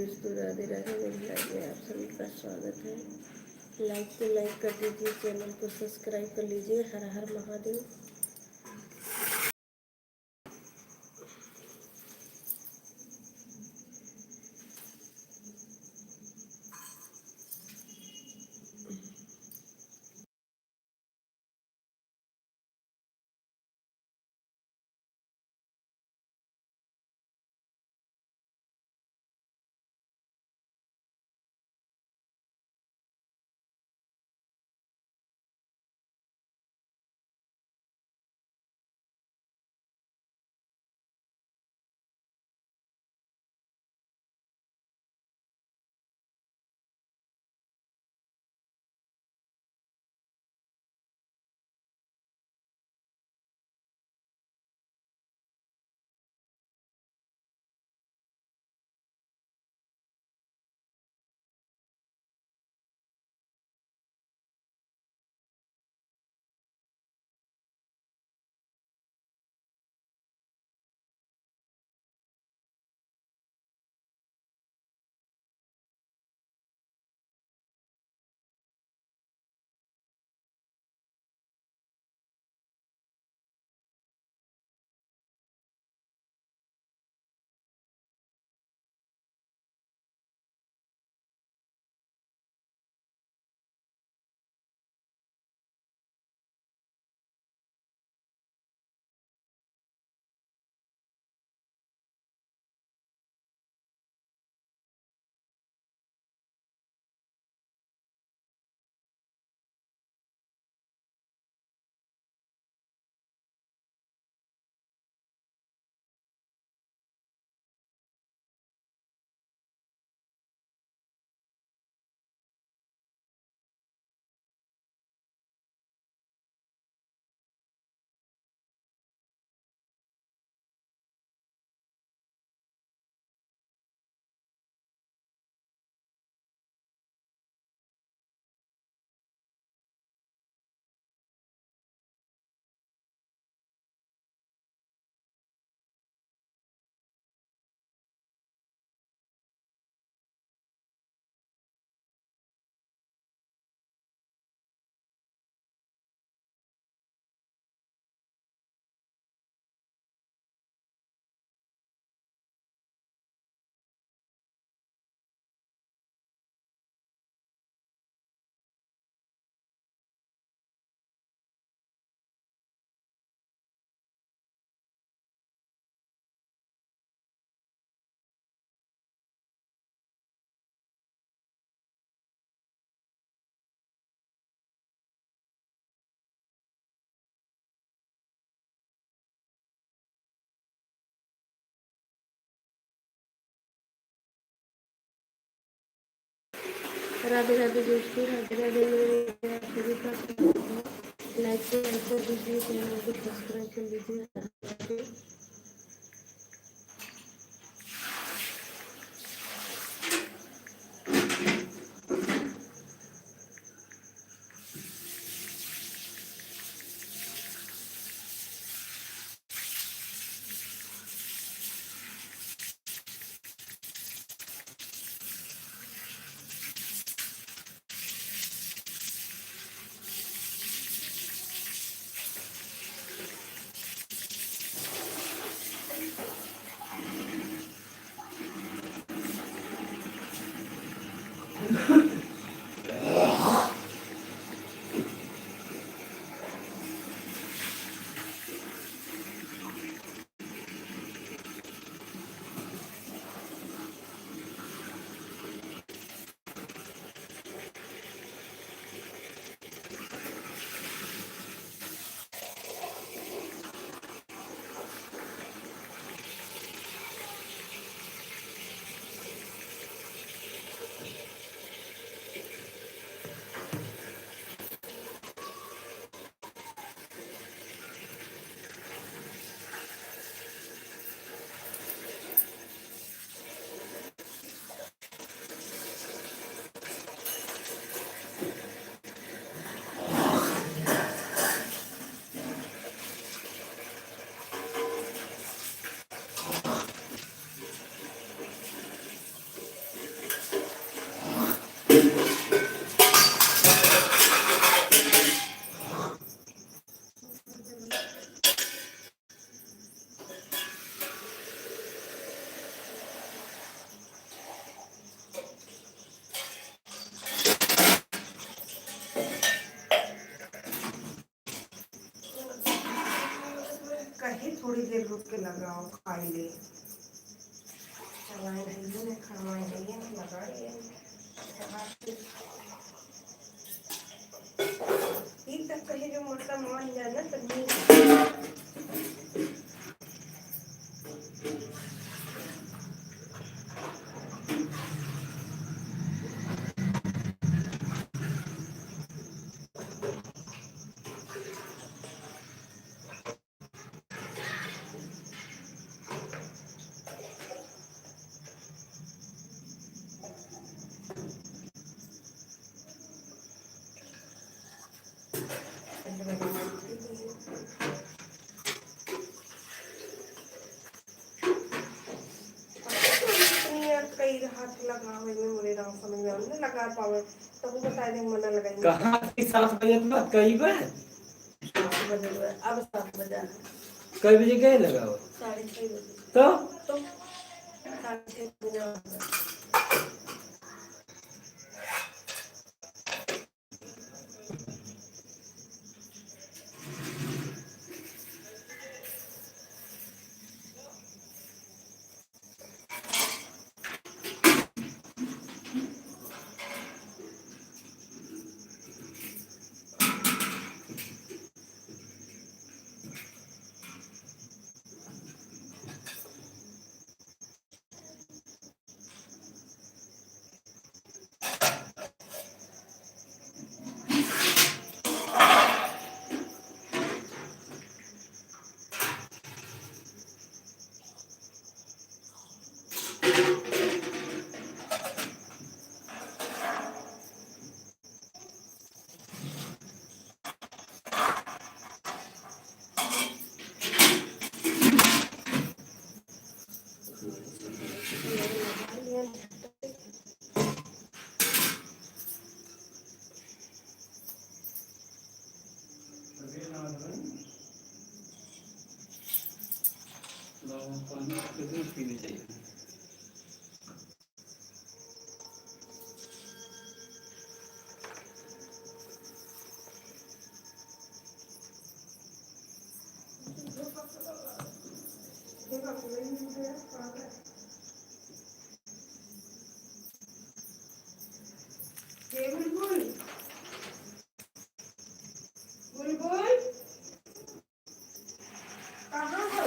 दोस्तों, राधे राधे। मेरी लाइफ में आप सभी का स्वागत है। लाइक कर दीजिए, चैनल को सब्सक्राइब कर लीजिए। हर हर महादेव। राधे राधे दोस्तों, राधे राधे। मेरे आप सभी का स्वागत है। लाइक कर दीजिए, चैनल को सब्सक्राइब कर लीजिए। के लगाओ खाई ले चलाए नहीं ने खावाए नहीं ने लगा रही है ये तक कहे जो मोटा मान जाए ना तो नहीं कई हाथ लगा हुए में मुरे राम समझ में हमने लगा पावे तो वो बता देंगे मना लगाएंगे कहाँ की 7 बजे बात कही बे 7 बजे अब 7 बजे कई बजे गए लगाओ 6:30 बजे तो 6:30 बजे पीनी चाहिए बुलबुल कहाँ हो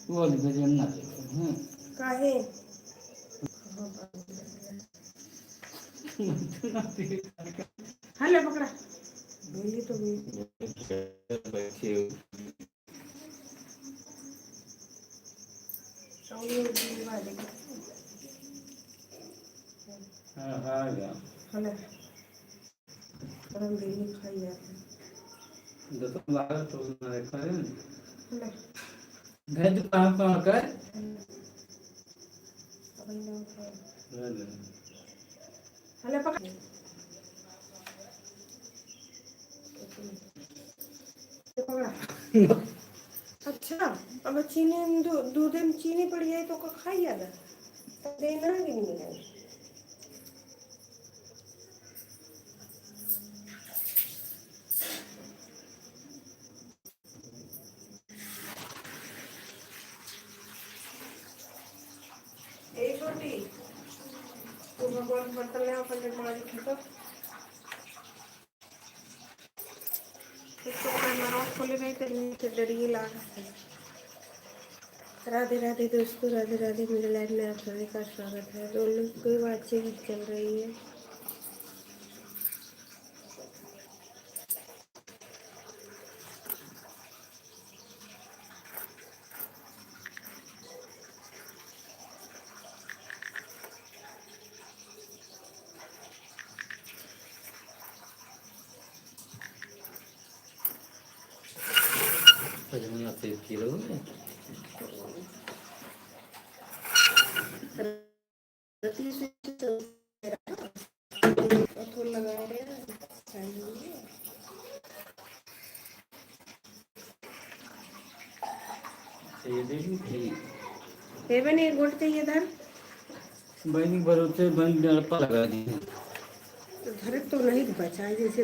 वो भजन ना देखो काहे हले पकड़ा मेरी तो बैठे हाँ गया हले परम देनी खाई जाते तो बाहर तो ना देखा है हले घर तो कहाँ कर हले पकड़ पकड़ा अच्छा अब चीनी दूध में चीनी पड़ जाए तो खाई जाना तो देना कि नहीं है छोटी तो भगवान बर्तन ले अपन मारी खतो इसको कैमरा खोले नहीं तो नीचे डरिए ला। राधे राधे दोस्तों, राधे राधे। मेरे लाइफ में आप सभी का स्वागत है। तो लोग कोई बातचीत चल रही है। लगा रहे नहीं गुड़ चाहिए धर बहनी भरोसे बहन गड़पा लगा दी घर तो नहीं बचा जैसे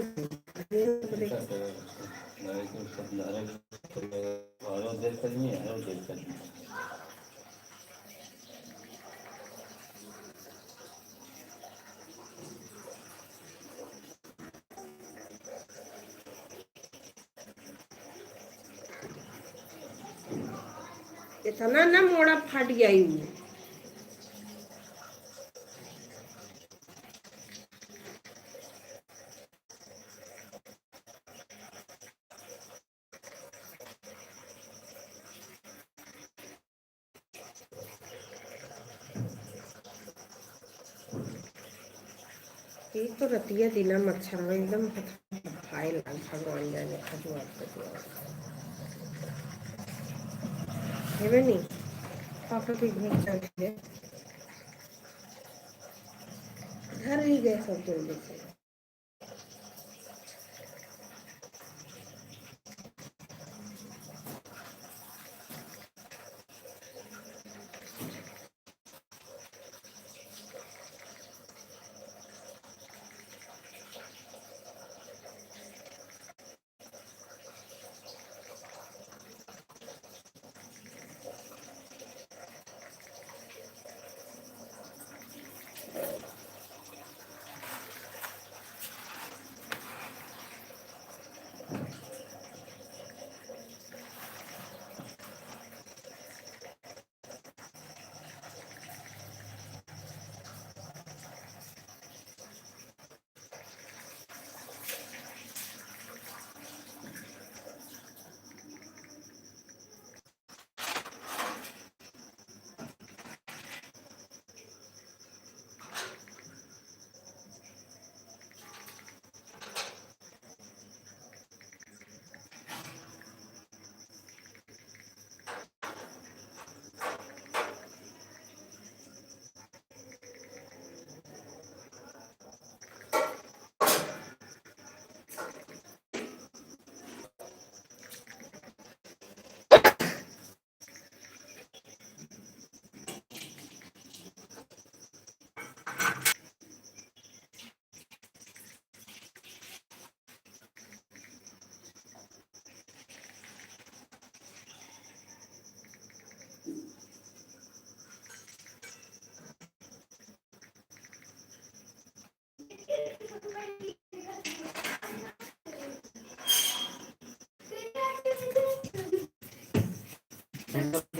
इतना ना मोड़ा फट गया ही एक तो रतिया दिना मच्छर में एकदम भाई लाल भगवान जाने खजुआ नहीं पापा भी घर चल घर ही गए सब जल्दी से।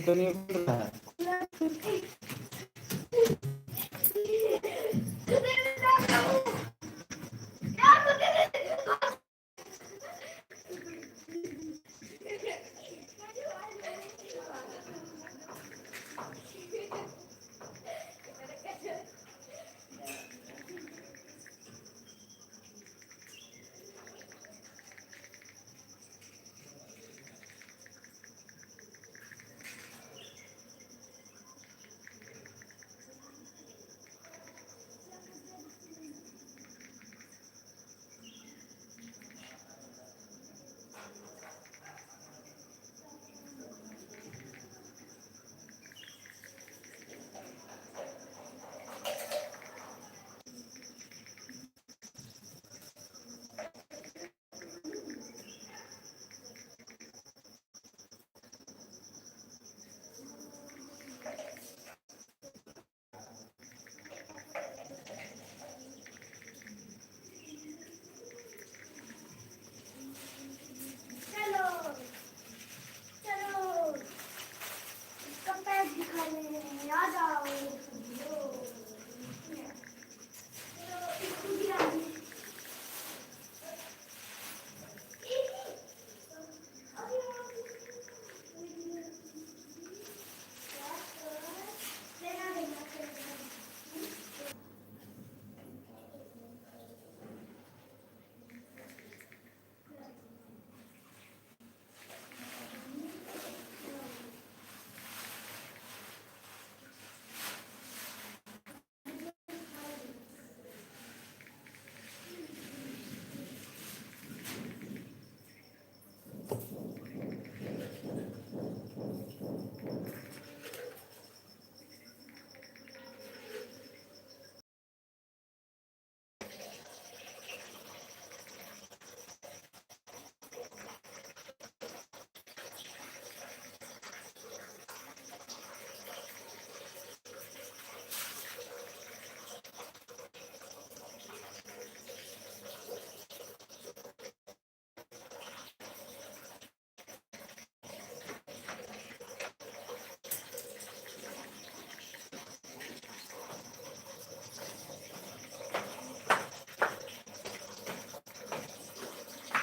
तो नहीं बोल रहा है